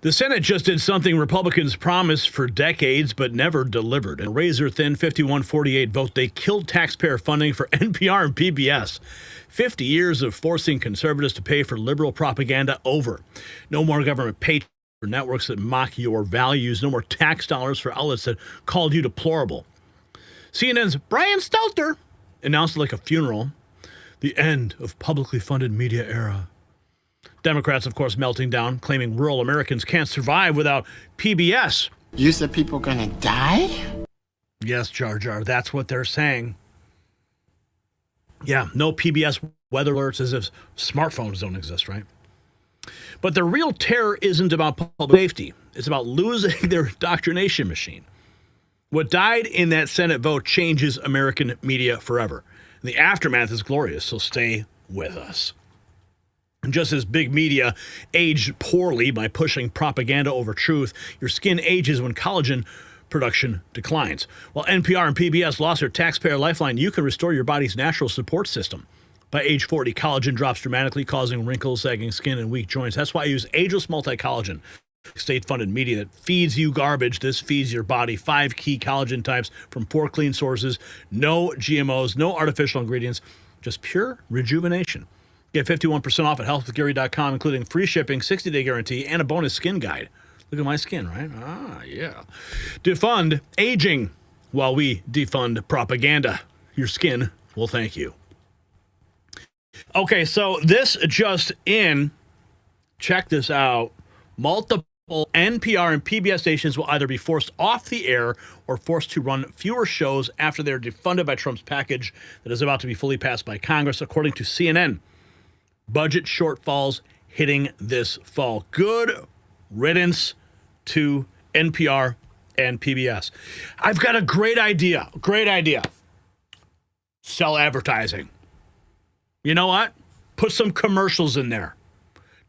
The Senate just did something Republicans promised for decades but never delivered. In a razor-thin 51-48 vote, they killed taxpayer funding for NPR and PBS. 50 years of forcing conservatives to pay for liberal propaganda over. No more government pay for networks that mock your values. No more tax dollars for outlets that called you deplorable. CNN's Brian Stelter announced it like a funeral. The end of publicly funded media era. Democrats, of course, melting down, claiming rural Americans can't survive without PBS. You said people gonna die? Yes, Jar Jar, that's what they're saying. Yeah, no PBS weather alerts as if smartphones don't exist, right? But the real terror isn't about public safety. It's about losing their indoctrination machine. What died in that Senate vote changes American media forever. And the aftermath is glorious, so stay with us. And just as big media aged poorly by pushing propaganda over truth, your skin ages when collagen production declines. While NPR and PBS lost their taxpayer lifeline, you can restore your body's natural support system. By age 40, collagen drops dramatically, causing wrinkles, sagging skin, and weak joints. That's why I use Ageless Multi-Collagen. State-funded media that feeds you garbage. This feeds your body 5 key collagen types from 4 clean sources. No GMOs, no artificial ingredients, just pure rejuvenation. Get 51% off at healthwithgary.com, including free shipping, 60-day guarantee, and a bonus skin guide. Look at my skin, right? Ah, yeah. Defund aging while we defund propaganda. Your skin will thank you. Okay, so this just in. Check this out. Multiple NPR and PBS stations will either be forced off the air or forced to run fewer shows after they're defunded by Trump's package that is about to be fully passed by Congress, according to CNN. Budget shortfalls hitting this fall. Good riddance to NPR and PBS. I've got a great idea. Great idea. Sell advertising. You know what? Put some commercials in there.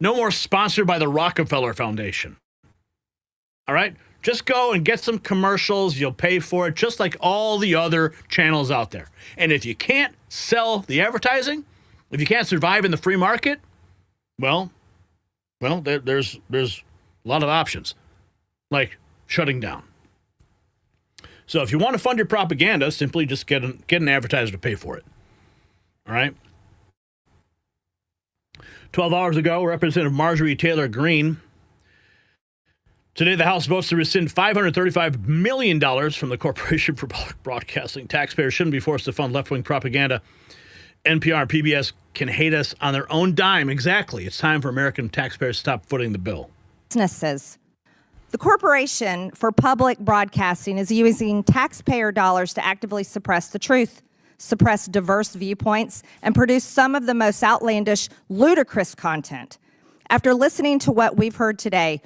No more sponsored by the Rockefeller Foundation. All right? Just go and get some commercials. You'll pay for it just like all the other channels out there. And if you can't sell the advertising, if you can't survive in the free market, well, there's a lot of options, like shutting down. So if you want to fund your propaganda, simply just get an advertiser to pay for it. All right? 12 hours ago, Representative Marjorie Taylor Greene. Today, the House votes to rescind $535 million from the Corporation for Public Broadcasting. Taxpayers shouldn't be forced to fund left-wing propaganda. NPR and PBS can hate us on their own dime. Exactly. It's time for American taxpayers to stop footing the bill. Businesses. The Corporation for Public Broadcasting is using taxpayer dollars to actively suppress the truth, suppress diverse viewpoints, and produce some of the most outlandish, ludicrous content. After listening to what we've heard today,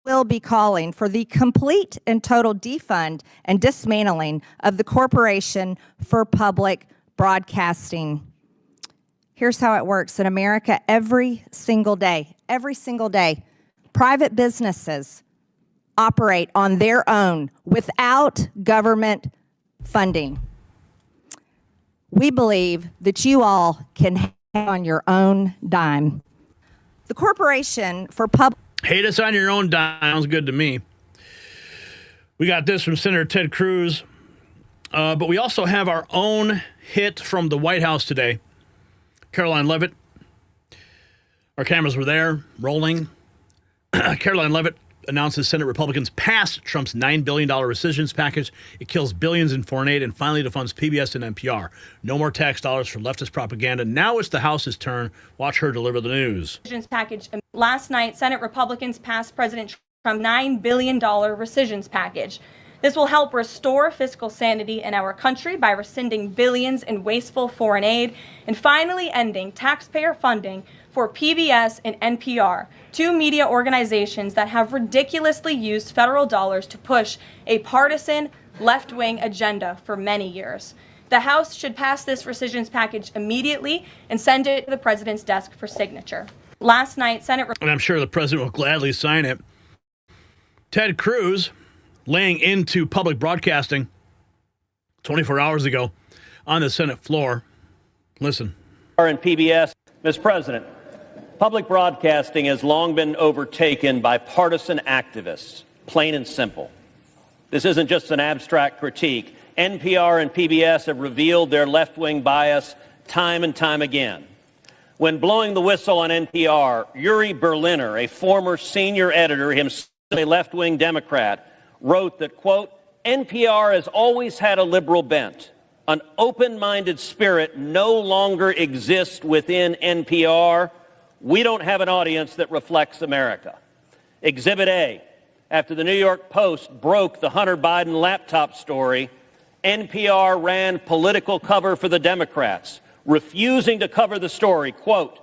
we'll be calling for the complete and total defund and dismantling of the Corporation for Public Broadcasting. Here's how it works in America every single day, private businesses operate on their own without government funding. We believe that you all can hate on your own dime. The Corporation for Public... Hate us on your own dime. Sounds good to me. We got this from Senator Ted Cruz. But we also have our own hit from the White House today. Caroline Leavitt. Our cameras were there, rolling. Caroline Leavitt announces Senate Republicans passed Trump's $9 billion rescissions package. It kills billions in foreign aid and finally defunds PBS and NPR. No more tax dollars for leftist propaganda. Now it's the House's turn. Watch her deliver the news. Rescissions package. Last night, Senate Republicans passed President Trump's $9 billion rescissions package. This will help restore fiscal sanity in our country by rescinding billions in wasteful foreign aid and finally ending taxpayer funding for PBS and NPR, 2 media organizations that have ridiculously used federal dollars to push a partisan left-wing agenda for many years. The House should pass this rescissions package immediately and send it to the president's desk for signature. Last night, Senate... And I'm sure the president will gladly sign it. Ted Cruz laying into public broadcasting 24 hours ago on the Senate floor. Listen. And PBS, Mr. President, Public broadcasting has long been overtaken by partisan activists, plain and simple. This isn't just an abstract critique. NPR and PBS have revealed their left-wing bias time and time again. When blowing the whistle on NPR, Yuri Berliner, a former senior editor, himself a left-wing Democrat, wrote that, quote, NPR has always had a liberal bent. An open-minded spirit no longer exists within NPR. We don't have an audience that reflects America. Exhibit A, after the New York Post broke the Hunter Biden laptop story, NPR ran political cover for the Democrats, refusing to cover the story. Quote,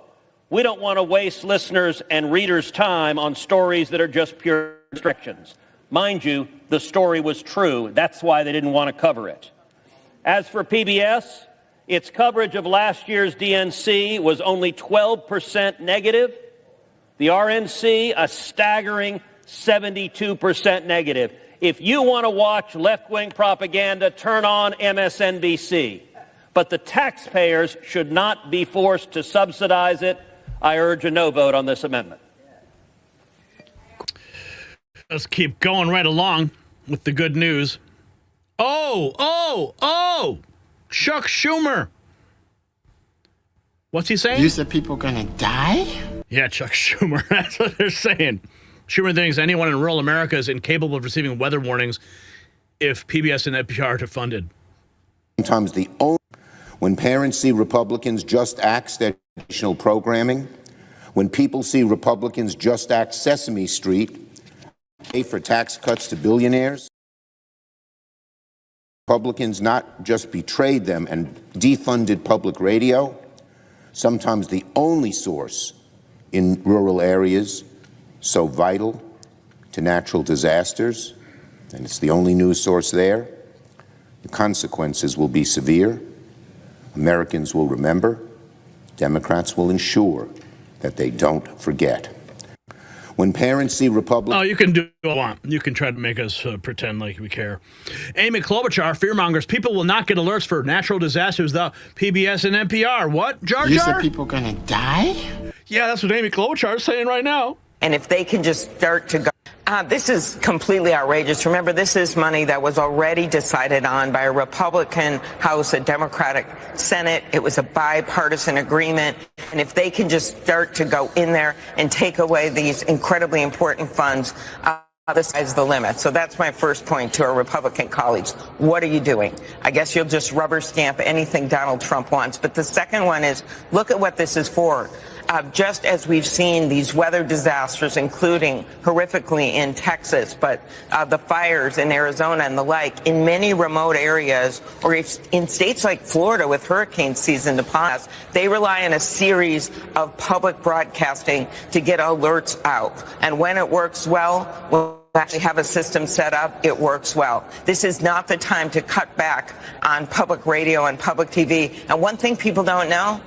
we don't want to waste listeners and readers' time on stories that are just pure distractions. Mind you, the story was true. That's why they didn't want to cover it. As for PBS, its coverage of last year's DNC was only 12% negative. The RNC, a staggering 72% negative. If you want to watch left-wing propaganda, turn on MSNBC. But the taxpayers should not be forced to subsidize it. I urge a no vote on this amendment. Let's keep going right along with the good news. Chuck Schumer. What's he saying? You said people gonna die? Yeah, Chuck Schumer. That's what they're saying. Schumer thinks anyone in rural America is incapable of receiving weather warnings if PBS and NPR are defunded. Sometimes when parents see Republicans just axe their educational programming, when people see Republicans just axe Sesame Street, pay for tax cuts to billionaires, Republicans not just betrayed them and defunded public radio, sometimes the only source in rural areas so vital to natural disasters, and it's the only news source there. The consequences will be severe. Americans will remember. Democrats will ensure that they don't forget. When parents see Republicans... Oh, you can do what you want. You can try to make us pretend like we care. Amy Klobuchar, fearmongers. People will not get alerts for natural disasters without PBS and NPR. What, Jar Jar? You said people gonna die? Yeah, that's what Amy Klobuchar is saying right now. And if they can just start to go... this is completely outrageous. Remember, this is money that was already decided on by a Republican House, a Democratic Senate. It was a bipartisan agreement. And if they can just start to go in there and take away these incredibly important funds, the sky's the limit. So that's my first point to our Republican colleagues. What are you doing? I guess you'll just rubber stamp anything Donald Trump wants. But the second one is, look at what this is for. Just as we've seen these weather disasters, including horrifically in Texas, but the fires in Arizona and the like, in many remote areas, or if in states like Florida with hurricane season upon us, they rely on a series of public broadcasting to get alerts out. And when it works well, we'll actually have a system set up, it works well. This is not the time to cut back on public radio and public TV. And one thing people don't know,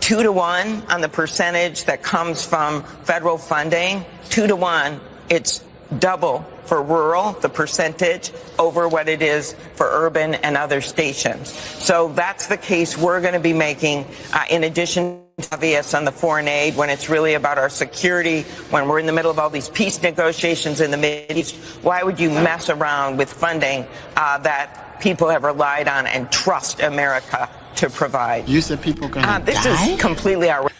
2-to-1 on the percentage that comes from federal funding, 2-to-1, it's double for rural, the percentage, over what it is for urban and other stations. So that's the case we're going to be making, in addition to obvious on the foreign aid, when it's really about our security, when we're in the middle of all these peace negotiations in the Mideast. Why would you mess around with funding that people have relied on and trust America to provide? You said people gonna this die? is completely outrageous.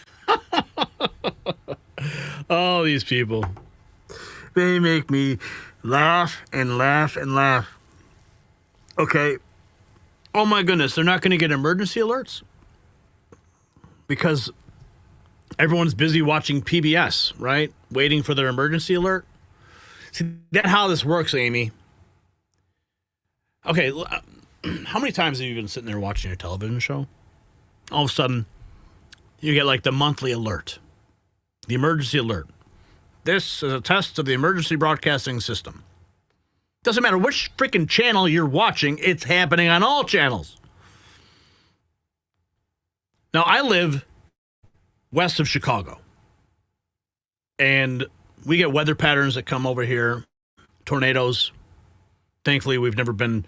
Oh, these people. They make me laugh and laugh and laugh. Okay. Oh, my goodness. They're not going to get emergency alerts? Because everyone's busy watching PBS, right? Waiting for their emergency alert. See, that's how this works, Amy. Okay. How many times have you been sitting there watching your television show? All of a sudden, you get like the monthly alert, the emergency alert. This is a test of the emergency broadcasting system. Doesn't matter which freaking channel you're watching, it's happening on all channels. Now, I live west of Chicago, and we get weather patterns that come over here, tornadoes. Thankfully, we've never been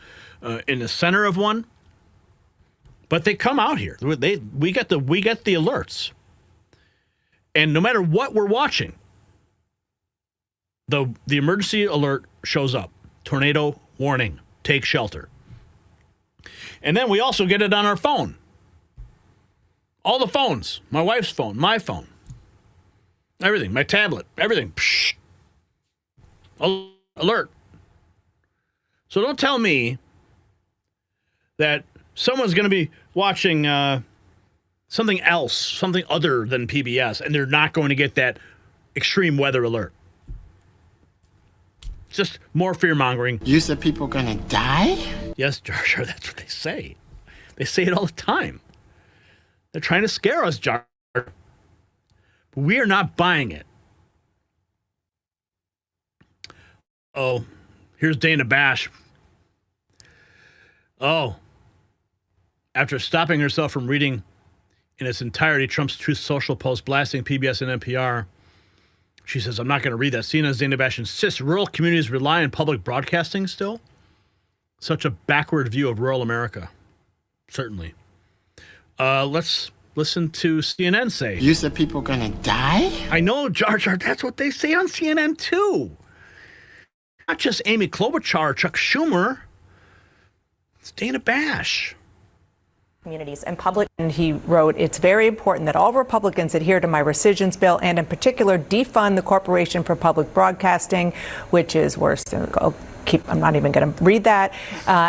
in the center of one, but they come out here. We get the alerts, And no matter what we're watching, the emergency alert shows up. Tornado warning. Take shelter. And then we also get it on our phone. All the phones. My wife's phone. My phone. Everything. My tablet. Everything. Psh. Alert. So don't tell me that someone's going to be watching something else, something other than PBS, and they're not going to get that extreme weather alert. It's just more fear-mongering. You said people gonna die? Yes, Jar Jar, that's what they say. They say it all the time. They're trying to scare us, Jar Jar. But we are not buying it. Oh, here's Dana Bash. Oh, after stopping herself from reading in its entirety Trump's Truth Social post blasting PBS and NPR, she says, I'm not going to read that. CNN's Dana Bash insists rural communities rely on public broadcasting still. Such a backward view of rural America. Certainly. Let's listen to CNN say. You said people gonna die? I know, Jar Jar, that's what they say on CNN too. Not just Amy Klobuchar or Chuck Schumer. It's Dana Bash. Communities and public. And he wrote, it's very important that all Republicans adhere to my rescissions bill and in particular defund the Corporation for Public Broadcasting, which is worse than, I'm not even going to read that.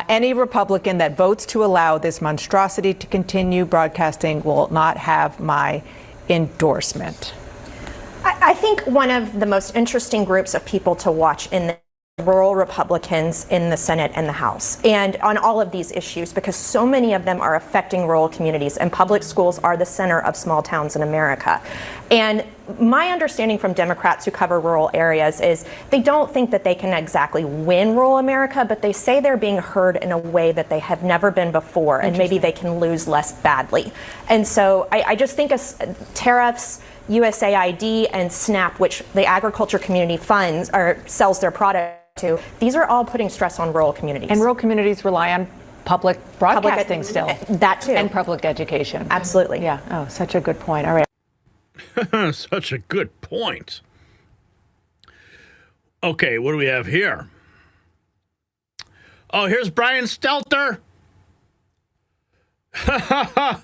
Any Republican that votes to allow this monstrosity to continue broadcasting will not have my endorsement. I think one of the most interesting groups of people to watch in the rural Republicans in the Senate and the House, and on all of these issues, because so many of them are affecting rural communities, and public schools are the center of small towns in America. And my understanding from Democrats who cover rural areas is they don't think that they can exactly win rural America, but they say they're being heard in a way that they have never been before, and maybe they can lose less badly. And so I just think tariffs, USAID, and SNAP, which the agriculture community funds or sells their product to, these are all putting stress on rural communities. And rural communities rely on public broadcasting still. That too. And public education. Absolutely. Yeah. Oh, such a good point. All right. Such a good point. Okay, what do we have here? Oh, here's Brian Stelter. Brian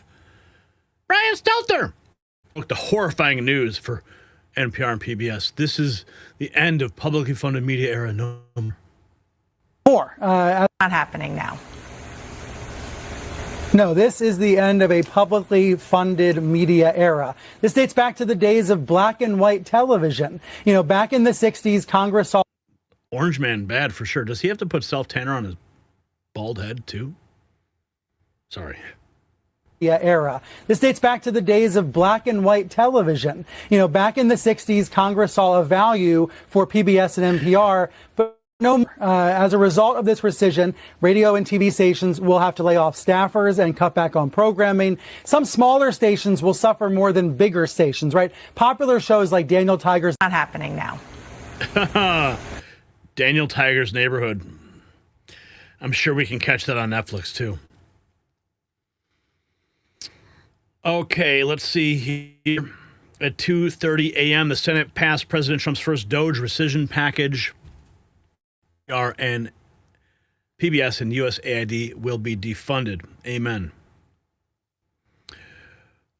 Stelter. Look, the horrifying news for NPR and PBS. This is the end of publicly funded media era. No more. Not happening now. No, this is the end of a publicly funded media era. This dates back to the days of black and white television. You know, back in the 60s, Congress saw... Orange Man, bad for sure. Does he have to put self-tanner on his bald head, too? Sorry. Era. This dates back to the days of black and white television. You know, back in the 60s, Congress saw a value for PBS and NPR, but no, as a result of this rescission, radio and TV stations will have to lay off staffers and cut back on programming. Some smaller stations will suffer more than bigger stations, right? Popular shows like Daniel Tiger's... Not happening now. Daniel Tiger's Neighborhood. I'm sure we can catch that on Netflix, too. Okay, let's see here. At 2:30 a.m., the Senate passed President Trump's first DOJ rescission package. NPR and PBS and USAID will be defunded. Amen.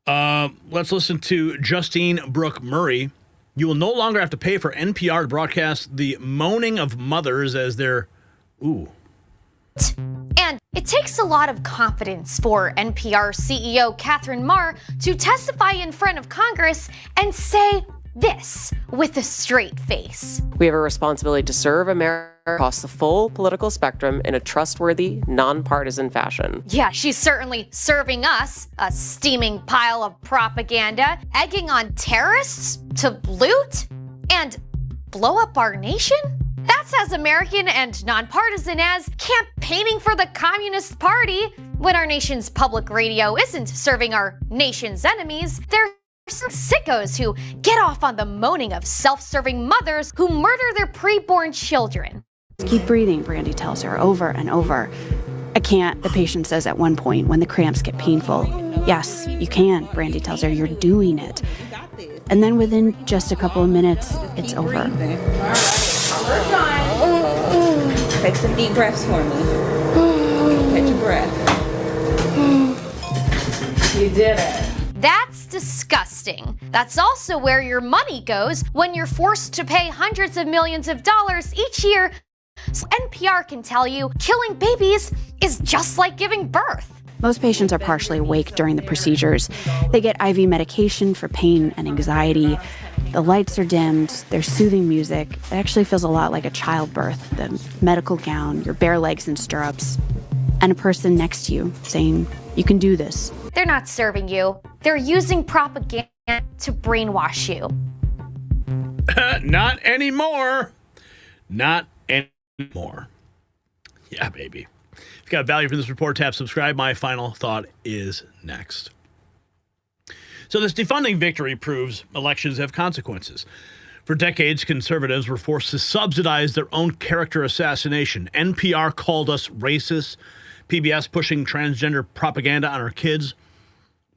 Let's listen to Justine Brooke Murray. You will no longer have to pay for NPR to broadcast the moaning of mothers as their... Ooh. And it takes a lot of confidence for NPR CEO Catherine Maher to testify in front of Congress and say this with a straight face. We have a responsibility to serve America across the full political spectrum in a trustworthy, nonpartisan fashion. Yeah, she's certainly serving us, a steaming pile of propaganda, egging on terrorists to loot and blow up our nation? That's as American and nonpartisan as campaigning for the Communist Party when our nation's public radio isn't serving our nation's enemies. They're sickos who get off on the moaning of self-serving mothers who murder their preborn children. Keep breathing, Brandy tells her over and over. I can't, the patient says at one point when the cramps get painful. Yes, you can, Brandy tells her. You're doing it. and then within just a couple of minutes, it's over. Take some deep breaths for me. Catch your breath. You did it. That's disgusting. That's also where your money goes when you're forced to pay hundreds of millions of dollars each year. So NPR can tell you killing babies is just like giving birth. Most patients are partially awake during the procedures. They get IV medication for pain and anxiety. The lights are dimmed, there's soothing music. It actually feels a lot like a childbirth. The medical gown, your bare legs in stirrups, and a person next to you saying, "You can do this." They're not serving you. They're using propaganda to brainwash you. Not anymore. Not anymore. Yeah, baby. If you got value from this report, tap subscribe. My final thought is next. So this defunding victory proves elections have consequences. For decades, conservatives were forced to subsidize their own character assassination. NPR called us racist. PBS pushing transgender propaganda on our kids.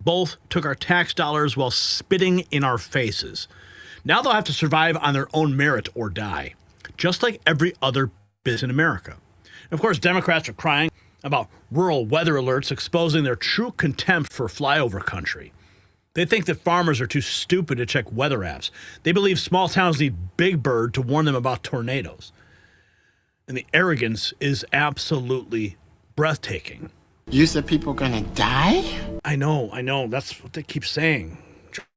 Both took our tax dollars while spitting in our faces. Now they'll have to survive on their own merit or die, just like every other business in America. Of course, Democrats are crying about rural weather alerts exposing their true contempt for flyover country. They think that farmers are too stupid to check weather apps. They believe small towns need Big Bird to warn them about tornadoes. And the arrogance is absolutely breathtaking. You said people gonna die? I know. That's what they keep saying.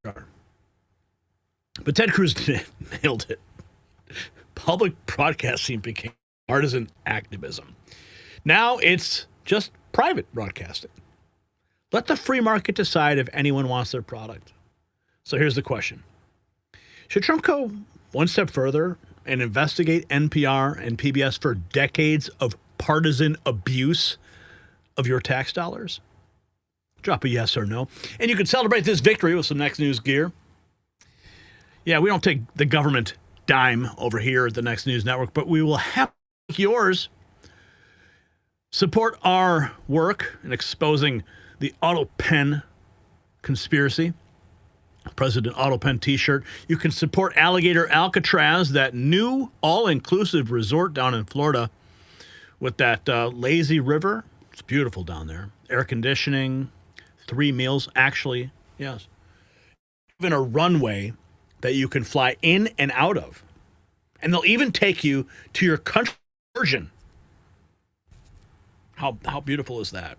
But Ted Cruz nailed it. Public broadcasting became partisan activism. Now it's just private broadcasting. Let the free market decide if anyone wants their product. So here's the question. Should Trump go one step further and investigate NPR and PBS for decades of partisan abuse of your tax dollars? Drop a yes or no. And you can celebrate this victory with some Next News gear. Yeah, we don't take the government dime over here at the Next News Network, but we will have yours. Support our work in exposing the AutoPen conspiracy. President AutoPen t-shirt. You can support Alligator Alcatraz, that new all-inclusive resort down in Florida with that lazy river. It's beautiful down there. Air conditioning, 3 meals. Actually, yes. Even a runway that you can fly in and out of. And they'll even take you to your country version. How beautiful is that?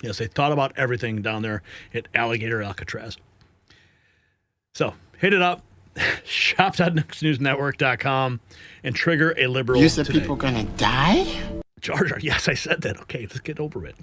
Yes, they thought about everything down there at Alligator Alcatraz. So hit it up, shop.nextnewsnetwork.com, and trigger a liberal. You said today. people gonna die? Jar Jar, yes, I said that. Okay, let's get over it.